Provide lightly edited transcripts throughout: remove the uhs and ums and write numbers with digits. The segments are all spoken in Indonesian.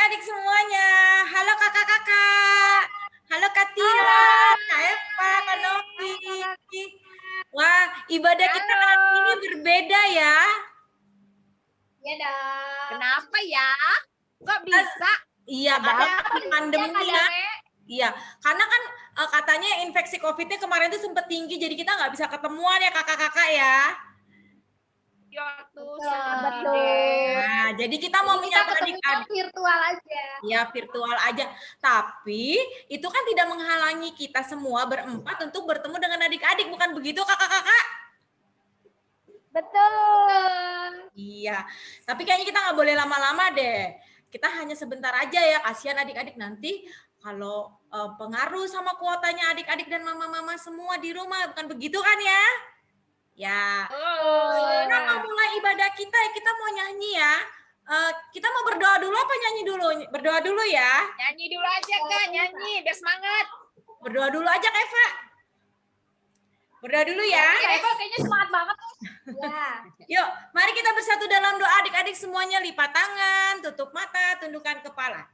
adik-adik semuanya. Halo kakak-kakak. Halo Kak Tira, Kak Eva, Kak Novi. Wah, ibadah kita hari ini berbeda ya. Iya dong. Kenapa ya? Kok bisa? Iya, karena pandemi ya. Iya, karena kan katanya infeksi COVID-nya kemarin tuh sempat tinggi, jadi kita nggak bisa ketemuan ya kakak-kakak ya. Ya tuh, Betul. Nah, jadi kita mau menyapa adik-adik. Virtual aja. Ya, virtual aja. Tapi itu kan tidak menghalangi kita semua berempat untuk bertemu dengan adik-adik, bukan begitu kakak-kakak? Betul. Iya, tapi kayaknya kita nggak boleh lama-lama deh. Kita hanya sebentar aja ya, kasihan adik-adik nanti kalau pengaruh sama kuotanya adik-adik dan mama-mama semua di rumah, bukan begitu kan ya? Ya. Kita mau mulai ibadah kita mau nyanyi ya. Kita mau berdoa dulu apa nyanyi dulu? Berdoa dulu ya. Nyanyi dulu aja Kak, nyanyi biar semangat. Berdoa dulu aja Kak Eva. Berdoa dulu ya. Eva kayaknya semangat banget. Ya. Yuk, mari kita bersatu dalam doa adik-adik semuanya, lipat tangan, tutup mata, tundukkan kepala.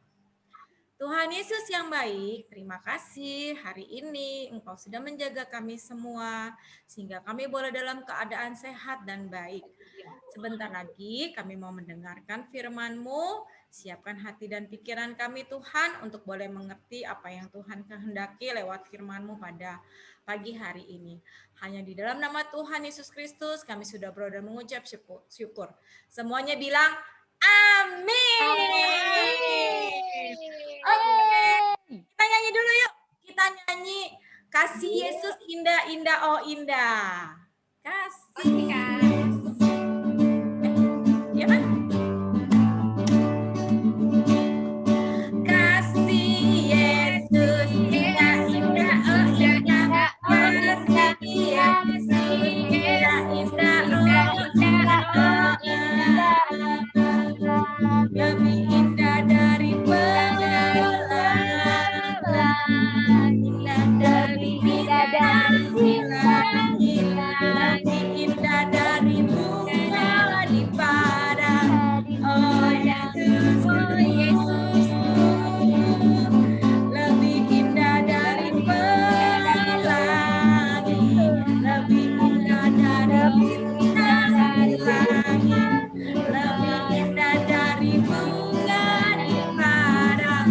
Tuhan Yesus yang baik, terima kasih hari ini Engkau sudah menjaga kami semua sehingga kami boleh dalam keadaan sehat dan baik. Sebentar lagi kami mau mendengarkan firman-Mu. Siapkan hati dan pikiran kami Tuhan untuk boleh mengerti apa yang Tuhan kehendaki lewat firman-Mu pada pagi hari ini. Hanya di dalam nama Tuhan Yesus Kristus kami sudah berdoa dan mengucap syukur. Semuanya bilang amin. Oke, kita nyanyi dulu yuk. Kita nyanyi Kasih Yesus indah, indah, oh indah. Kasih. Ya kan? Kasih Yesus indah, indah, oh indah. Kasih Yesus indah, indah, oh indah, oh indah. Lebih indah dari indah dari indah dari bunga di padang. Oh Yesus, oh Yesus, lebih indah dari pelangi, lebih indah dari bintang di langit, lebih indah dari bunga di padang.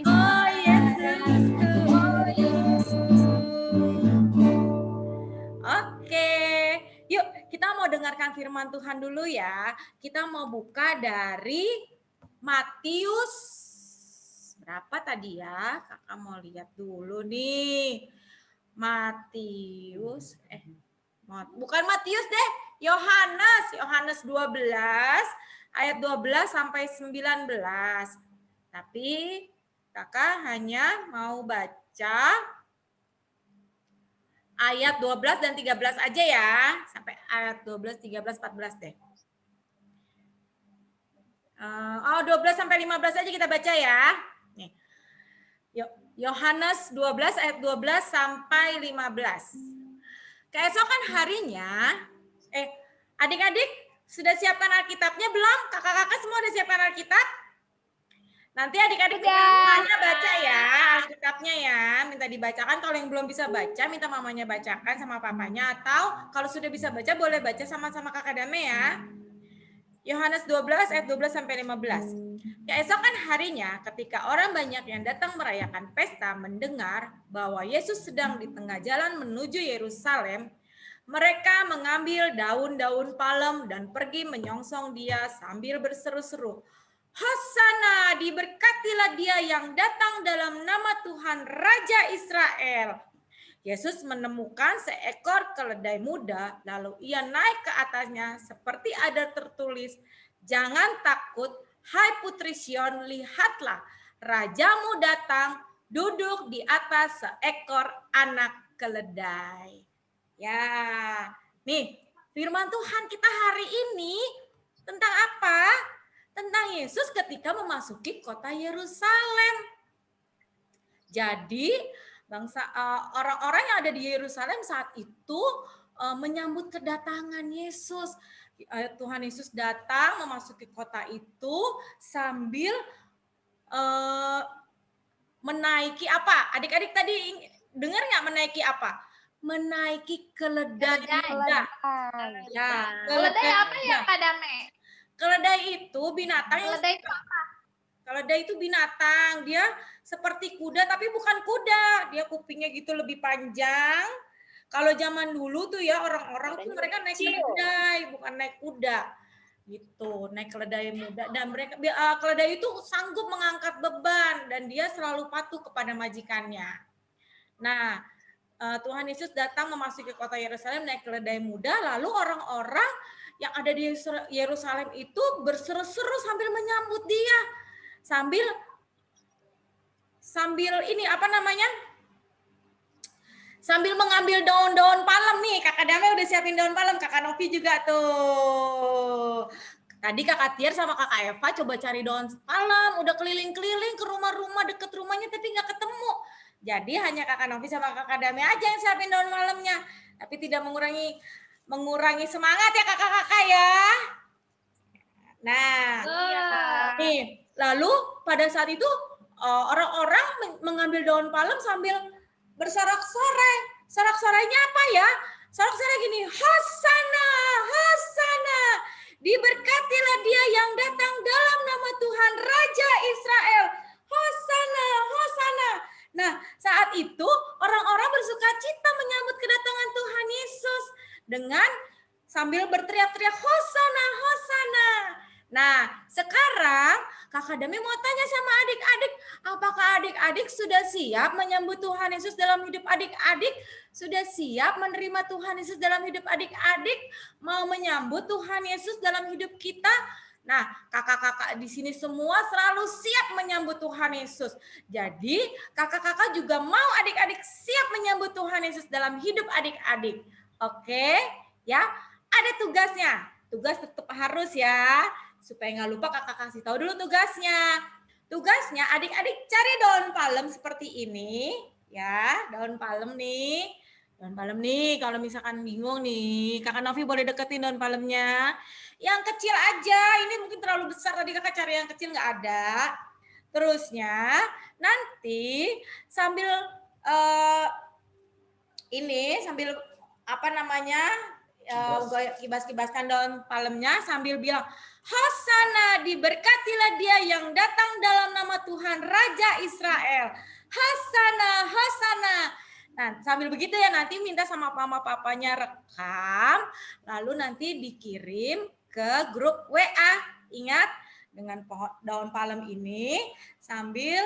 Oh Yesus, oh Yesus. Oke, yuk kita mau dengarkan firman Tuhan dulu ya. Kita mau buka dari Matius. Berapa tadi ya? Kakak mau lihat dulu nih. Matius, bukan Matius deh. Yohanes 12 ayat 12 sampai 19. Tapi kakak hanya mau baca ayat 12 dan 13 aja ya. Sampai ayat 12, 13, 14 deh. 12 sampai 15 aja kita baca ya. Nih. Yohanes 12 ayat 12 sampai 15. Keesokan harinya, adik-adik sudah siapkan Alkitabnya belum? Kakak-kakak semua udah siapkan Alkitab? Nanti adik-adik semuanya baca ya Alkitabnya ya, minta dibacakan. Kalau yang belum bisa baca, minta mamanya bacakan sama papanya, atau kalau sudah bisa baca boleh baca sama-sama kakak Dame ya. Yohanes 12 ayat 12 sampai 15. Keesokan harinya ketika orang banyak yang datang merayakan pesta mendengar bahwa Yesus sedang di tengah jalan menuju Yerusalem, mereka mengambil daun-daun palem dan pergi menyongsong dia sambil berseru-seru, Hosana, diberkatilah dia yang datang dalam nama Tuhan Raja Israel. Yesus menemukan seekor keledai muda, lalu ia naik ke atasnya seperti ada tertulis, jangan takut, hai putri Sion, lihatlah, rajamu datang, duduk di atas seekor anak keledai. Ya, nih firman Tuhan kita hari ini tentang apa? Tentang Yesus ketika memasuki kota Yerusalem. Jadi bangsa orang-orang yang ada di Yerusalem saat itu menyambut kedatangan Yesus. Tuhan Yesus datang memasuki kota itu sambil eh, menaiki apa? Adik-adik tadi dengar nggak menaiki apa? Menaiki keledai muda. Ya, Keledai apa ya muda. Kak Dame? Keledai itu binatang yang Keledai itu apa? keledai itu binatang. Dia seperti kuda tapi bukan kuda. Dia kupingnya gitu lebih panjang. Kalau zaman dulu tuh ya orang-orang tuh mereka naik keledai, bukan naik kuda. Gitu, naik keledai muda dan mereka keledai itu sanggup mengangkat beban dan dia selalu patuh kepada majikannya. Nah, Tuhan Yesus datang memasuki kota Yerusalem naik keledai muda, lalu orang-orang yang ada di Yerusalem itu berseru-seru sambil menyambut dia. Sambil ini apa namanya? Sambil mengambil daun-daun palem nih. Kakak Dame udah siapin daun palem, Kakak Novi juga tuh. Tadi Kakak Tiar sama Kakak Eva coba cari daun palem, udah keliling-keliling ke rumah-rumah deket rumahnya tapi nggak ketemu. Jadi hanya Kakak Novi sama Kakak Dame aja yang siapin daun malamnya. Tapi tidak mengurangi semangat ya kakak-kakak ya. Nah, nih, lalu pada saat itu orang-orang mengambil daun palem sambil bersorak-sorai. Sorak-sorainya apa ya? Sorak-sorai gini, Hosana, Hosana. Diberkatilah dia yang datang dalam nama Tuhan Raja Israel. Hosana, Hosana. Nah, saat itu orang-orang bersukacita menyambut kedatangan Tuhan Yesus dengan sambil berteriak-teriak Hosana, Hosana. Nah, sekarang Kakak Dami mau tanya sama adik-adik, apakah adik-adik sudah siap menyambut Tuhan Yesus dalam hidup adik-adik? Sudah siap menerima Tuhan Yesus dalam hidup adik-adik? Mau menyambut Tuhan Yesus dalam hidup kita? Nah, kakak-kakak di sini semua selalu siap menyambut Tuhan Yesus. Jadi, kakak-kakak juga mau adik-adik siap menyambut Tuhan Yesus dalam hidup adik-adik. Oke, ya. Ada tugasnya. Tugas tetap harus ya. Supaya nggak lupa kakak kasih tahu dulu tugasnya. Tugasnya adik-adik cari daun palem seperti ini. Ya, daun palem nih. Daun palem nih, kalau misalkan bingung nih, Kakak Novi boleh deketin daun palemnya. Yang kecil aja, ini mungkin terlalu besar, tadi kakak cari yang kecil nggak ada. Terusnya, nanti sambil sambil apa namanya, kibas-kibaskan daun palemnya sambil bilang, Hosana, diberkatilah dia yang datang dalam nama Tuhan Raja Israel. Hosana, Hosana. Nah, sambil begitu ya nanti minta sama mama papanya rekam, lalu nanti dikirim ke grup WA. Ingat, dengan daun palem ini sambil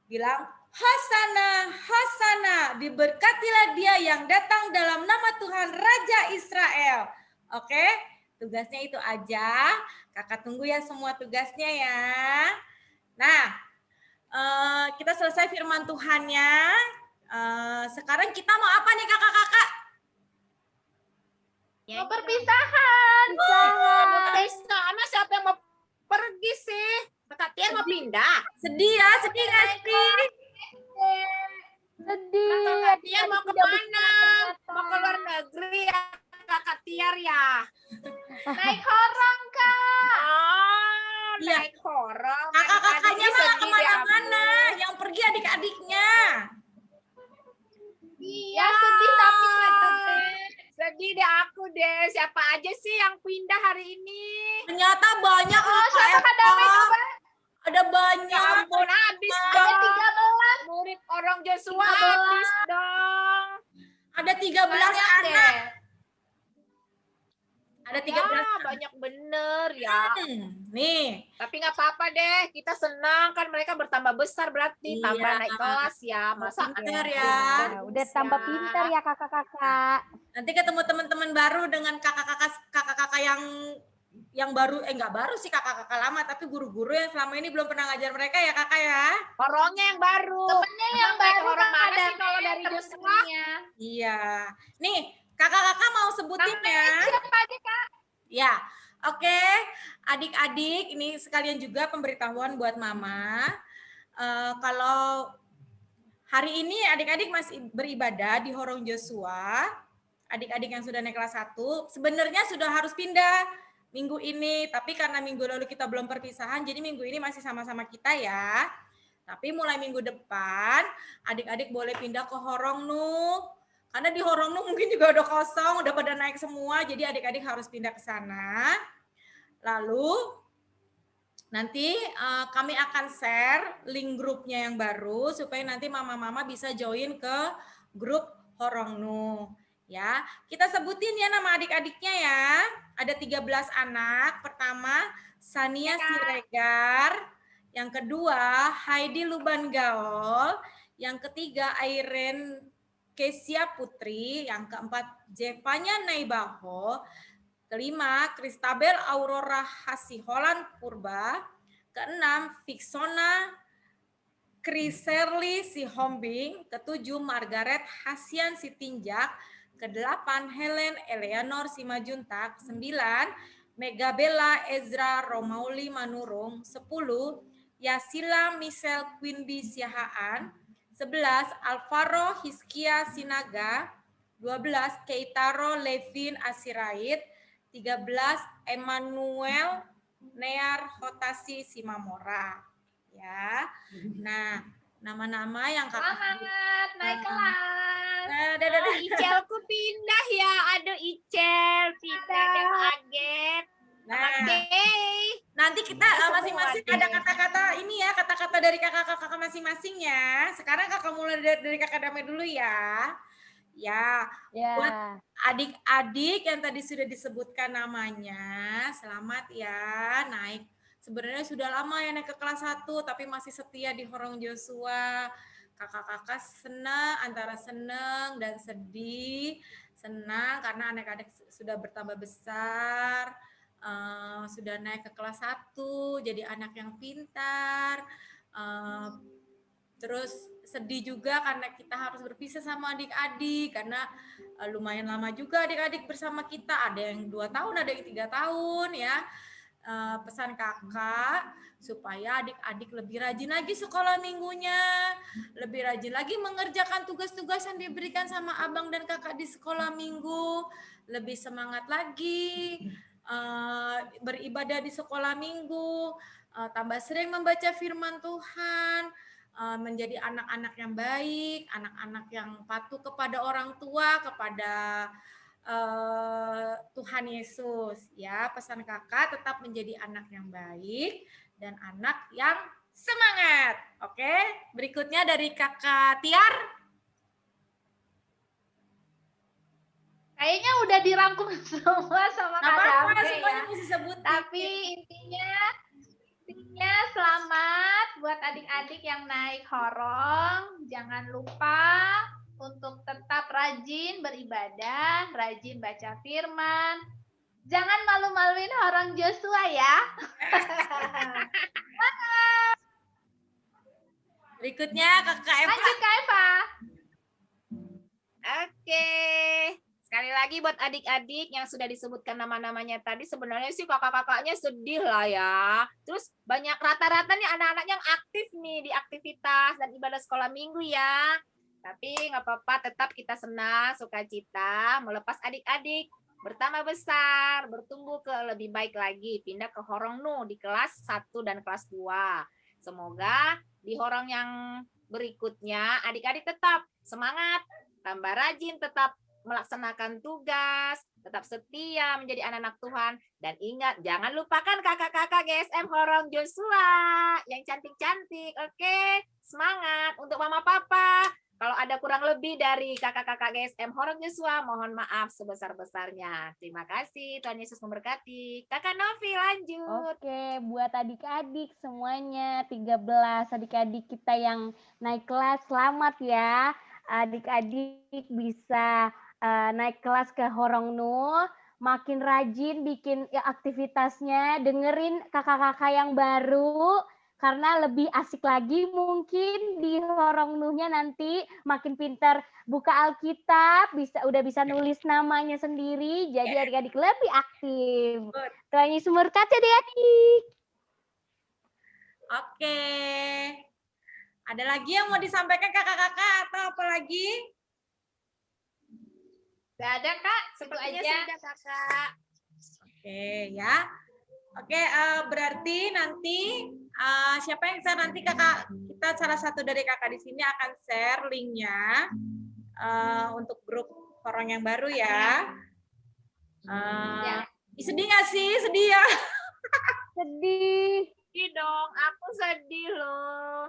bilang, Hosana, Hosana, diberkatilah dia yang datang dalam nama Tuhan Raja Israel. Oke, tugasnya itu aja. Kakak tunggu ya semua tugasnya ya. Nah, kita selesai firman Tuhannya. Sekarang kita mau apa nih kakak-kakak? Mau perpisahan. Sama siapa yang mau pergi sih? Kakak Tiar mau pindah. Sedih ya, sedih nggak sih? Sedih. Kakak Tiar mau kemana? Mau ke luar negeri ya Kakak Tiar ya? Naik horong, Kak. Oh, Iya. naik horong. Kakak-kakaknya Adik-adik malah sedih deh, kemana-mana. aku. Yang pergi adik-adiknya. Iya, sedih tapi nggak dapet. Sedih deh aku deh. Siapa aja sih yang pindah hari ini? Ternyata banyak Oh, loh, siapa Kak Kak Dame Eva. coba? Ada Ya banyak. ampun, habis Ada dong. 13. Murid orang Joshua 13. habis dong. Ada 13 Banyak anak. deh. Ada 13 Ya, anak. banyak bener ya. Nih, Tapi nggak apa-apa deh. Kita senang kan mereka bertambah besar berarti. Iya. Tambah naik kelas ya. Masa Pinter anak ya. pinter Udah terus tambah ya. pintar ya kakak-kakak. nanti ketemu teman-teman baru dengan kakak-kakak yang baru, nggak baru sih, kakak-kakak lama, tapi guru-guru yang selama ini belum pernah ngajar mereka ya kakak ya. Horongnya yang baru. Temennya yang Emang naik baru horong Kak mana sih Dame, kalau dari Joshua? temen-temennya. Iya. Nih, kakak-kakak mau sebutin ya. Siapa aja Kak? Ya, oke. Adik-adik, ini sekalian juga pemberitahuan buat mama. Kalau hari ini adik-adik masih beribadah di Horong Joshua, adik-adik yang sudah naik kelas 1, sebenarnya sudah harus pindah minggu ini. Tapi karena minggu lalu kita belum perpisahan, jadi minggu ini masih sama-sama kita ya. Tapi mulai minggu depan, adik-adik boleh pindah ke Horongnu. Karena di Horongnu mungkin juga udah kosong, udah pada naik semua, jadi adik-adik harus pindah ke sana. Lalu nanti kami akan share link grupnya yang baru supaya nanti mama-mama bisa join ke grup Horongnu. Ya, kita sebutin ya nama adik-adiknya ya. Ada 13 anak. Pertama, Sania Siregar. Yang kedua, Heidi Luban Gaol. Yang ketiga, Airen Kesia Putri. Yang keempat, Jevanya Naibaho. Kelima, Kristabel Aurora Hasiholan Purba. Keenam, Fiksona Kriserli Sihombing. Ketujuh, Margaret Hasian Sitinjak. Kedelapan, Helen Eleanor Simajuntak. 9, Megabella Ezra Romauli Manurung. 10, Yasila Michelle Quimby Siahaan. 11, Alvaro Hiskia Sinaga. 12, Keitaro Levin Asirait. 13, Emmanuel Near Hotasi Simamora. Ya. Nah, nama-nama yang kakak Selamat naik kelas. Icelku pindah ya. Aduh Icel, pindah deh Aget. Nah, Oke. nanti kita masing-masing ada kata-kata ini ya, kata-kata dari kakak-kakak masing-masing ya. Sekarang kakak mulai dari kakak Damai dulu ya. Ya, buat adik-adik yang tadi sudah disebutkan namanya, selamat ya naik. Sebenarnya sudah lama ya naik ke kelas 1, tapi masih setia di Horong Joshua. Kakak-kakak senang, antara senang dan sedih. Senang karena anak-anak sudah bertambah besar, sudah naik ke kelas 1, jadi anak yang pintar. Terus sedih juga karena kita harus berpisah sama adik-adik karena lumayan lama juga adik-adik bersama kita. Ada yang 2 tahun, ada yang 3 tahun ya. Pesan kakak supaya adik-adik lebih rajin lagi sekolah minggunya, lebih rajin lagi mengerjakan tugas-tugas yang diberikan sama abang dan kakak di sekolah minggu, lebih semangat lagi beribadah di sekolah minggu, tambah sering membaca firman Tuhan, menjadi anak-anak yang baik, anak-anak yang patuh kepada orang tua, kepada Tuhan Yesus. Ya, pesan kakak tetap menjadi anak yang baik dan anak yang semangat. Oke, berikutnya dari kakak Tiar. Kayaknya udah dirangkum semua sama Kak Apa-apa, Damai semuanya ya. mesti sebutin. Tapi intinya selamat buat adik-adik yang naik Horong. Jangan lupa untuk tetap rajin beribadah, rajin baca firman. Jangan malu-maluin Horong Joshua ya. Berikutnya kakak Eva. Lanjut Kak Eva. Oke. Sekali lagi buat adik-adik yang sudah disebutkan nama-namanya tadi, sebenarnya sih kakak-kakaknya sedih lah ya. Terus banyak rata-rata nih anak-anak yang aktif nih di aktivitas dan ibadah sekolah minggu ya. Tapi nggak apa-apa, tetap kita senang, sukacita, melepas adik-adik bertambah besar, bertumbuh ke lebih baik lagi, pindah ke Horongnu di kelas 1 dan kelas 2. Semoga di Horong yang berikutnya adik-adik tetap semangat, tambah rajin, tetap melaksanakan tugas, tetap setia menjadi anak-anak Tuhan. Dan ingat, jangan lupakan kakak-kakak GSM Horong Joshua yang cantik-cantik. Oke, semangat untuk mama papa. Kalau ada kurang lebih dari kakak-kakak GSM Horong Joshua, mohon maaf sebesar-besarnya. Terima kasih, Tuhan Yesus memberkati. Kakak Novi, lanjut. Oke, buat adik-adik semuanya, 13 adik-adik kita yang naik kelas, selamat ya. Adik-adik bisa naik kelas ke Horongnu, makin rajin bikin aktivitasnya, dengerin kakak-kakak yang baru, karena lebih asik lagi mungkin di Horongnunya nanti, makin pintar buka Alkitab, udah bisa nulis namanya sendiri, jadi adik-adik lebih aktif. Tuhan Yesus memberkati adik-adik. Oke. Ada lagi yang mau disampaikan kakak-kakak atau apa lagi? Gak ada Kak, itu Sepertinya aja. sudah kakak. Oke ya. Oke, berarti nanti siapa yang share nanti kakak kita salah satu dari kakak di sini akan share linknya untuk grup orang yang baru ya. Ya. Sedih nggak sih? Sedih ya. Sedih. Sedih dong, aku sedih loh.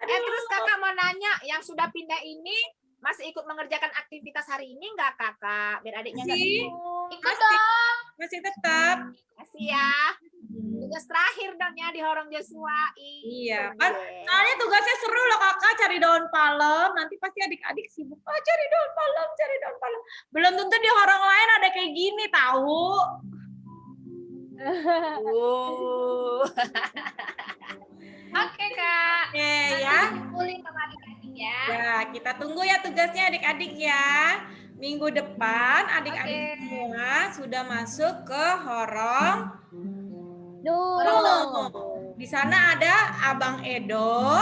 Terus kakak mau nanya, yang sudah pindah ini masih ikut mengerjakan aktivitas hari ini nggak kakak? Biar adiknya nggak Masih. bingung. Ikut dong. Masih tetap. Kasih ya. Tugas terakhir dong ya di Horong Joshua. Iya, kan soalnya tugasnya seru loh kakak, cari daun palem. Nanti pasti adik-adik sibuk. Oh, cari daun palem, cari daun palem. Belum tentu di horong lain ada kayak gini tahu. Oke, Kak. Oke Nanti ya. dikumpulin sama adik-adik ya. Ya, kita tunggu ya tugasnya adik-adik ya. Minggu depan adik-adik semua sudah masuk ke horong Nuh. Di sana ada Abang Edo,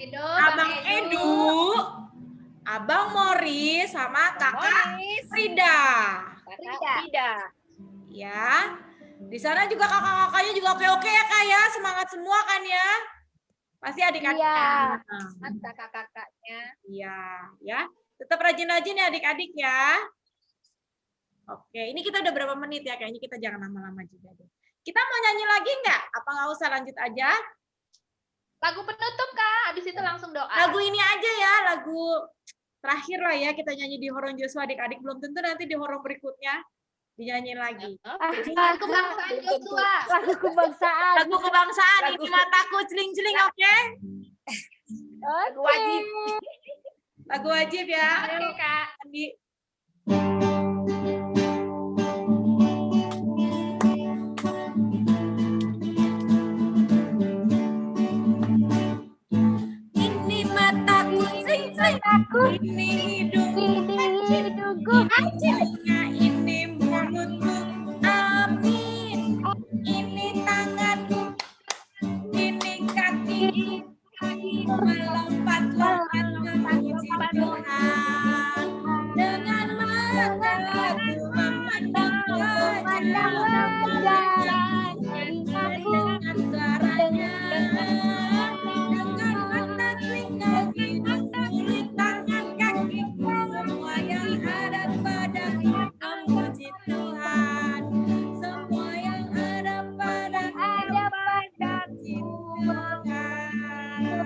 Edo, Abang Bang Edu, Abang Mori, sama Kakak Frida. Frida. Ya. Di sana juga kakak-kakaknya juga oke-oke ya Kak ya. Semangat semua kan ya. Pasti adik-adik. Iya. Kakak-kakaknya. Iya, ya. Tetap rajin-rajin ya adik-adik ya. Oke, ini kita udah berapa menit ya? Kayaknya kita jangan lama-lama juga deh. Kita mau nyanyi lagi nggak? Apa nggak usah lanjut aja? Lagu penutup, Kak. Habis itu langsung doa. Lagu ini aja ya, lagu terakhir lah ya kita nyanyi di Horong Joshua adik-adik. Belum tentu nanti di horong berikutnya dinyanyiin lagi. Lagu kebangsaan Joshua. Lagu kebangsaan. Lagu kebangsaan ini mataku celing-celing, oke? Lagu wajib. Lagu wajib ya. Oke, Kak. Andi. Ini mataku celing-celing, ini hidungku hidungnya, ini mulutku amin, ini tanganku, ini kakiku, melompat-lompat memuji Tuhan. Dengan mataku memandang wajah, dengan suaranya, dengan mata telinga hidung mulut tangan kakiku, semua yang ada padaku memuji Tuhan. Semua yang ada padaku memuji Tuhan.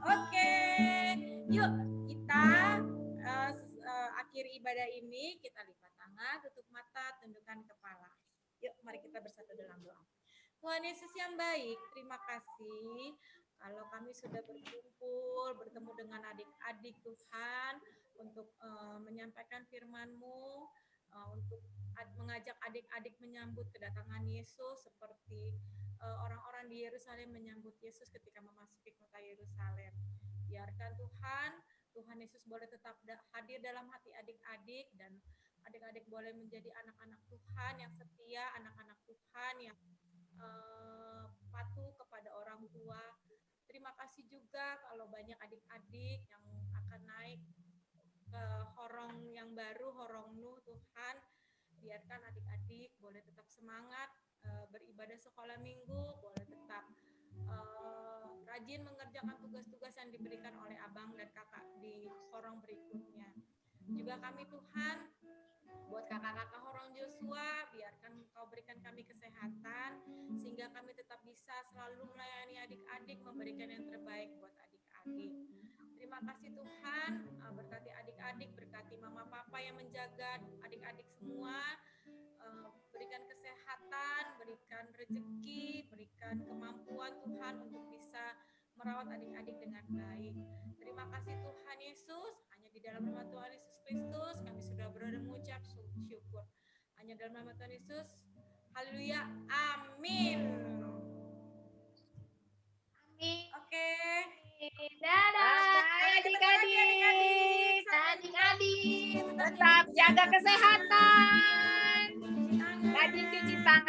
Oke, yuk kita akhiri ibadah ini, kita lipat tangan, tutup mata, tundukkan kepala. Yuk, mari kita bersatu dalam doa. Tuhan Yesus yang baik, terima kasih kalau kami sudah berkumpul, bertemu dengan adik-adik Tuhan, untuk menyampaikan firman-Mu, untuk mengajak adik-adik menyambut kedatangan Yesus, seperti orang-orang di Yerusalem menyambut Yesus ketika memasuki kota Yerusalem. Biarkan Tuhan Yesus boleh tetap hadir dalam hati adik-adik, dan adik-adik boleh menjadi anak-anak Tuhan yang setia, anak-anak Tuhan yang patuh kepada orang tua. Terima kasih juga kalau banyak adik-adik yang akan naik ke horong yang baru, horong Nu Tuhan. Biarkan adik-adik boleh tetap semangat beribadah sekolah minggu, boleh tetap rajin mengerjakan tugas-tugas yang diberikan oleh abang dan kakak di horong berikutnya. Juga kami Tuhan, buat kakak-kakak horong Joshua, biarkan Engkau berikan kami kesehatan, sehingga kami tetap bisa selalu melayani adik-adik, memberikan yang terbaik buat adik-adik. Terima kasih Tuhan, berkati adik-adik, berkati mama papa yang menjaga adik-adik semua, berikan kesehatan, berikan rezeki, berikan kemampuan Tuhan untuk bisa merawat adik-adik dengan baik. Terima kasih Tuhan Yesus, hanya di dalam nama Tuhan Yesus Kristus kami sudah berada mengucap syukur. Hanya dalam nama Tuhan Yesus, haleluya, amin. Amin. Oke. Dadah. Adik-adik. Adik-adik. Tetap jaga kesehatan. Rajin cuci tangan.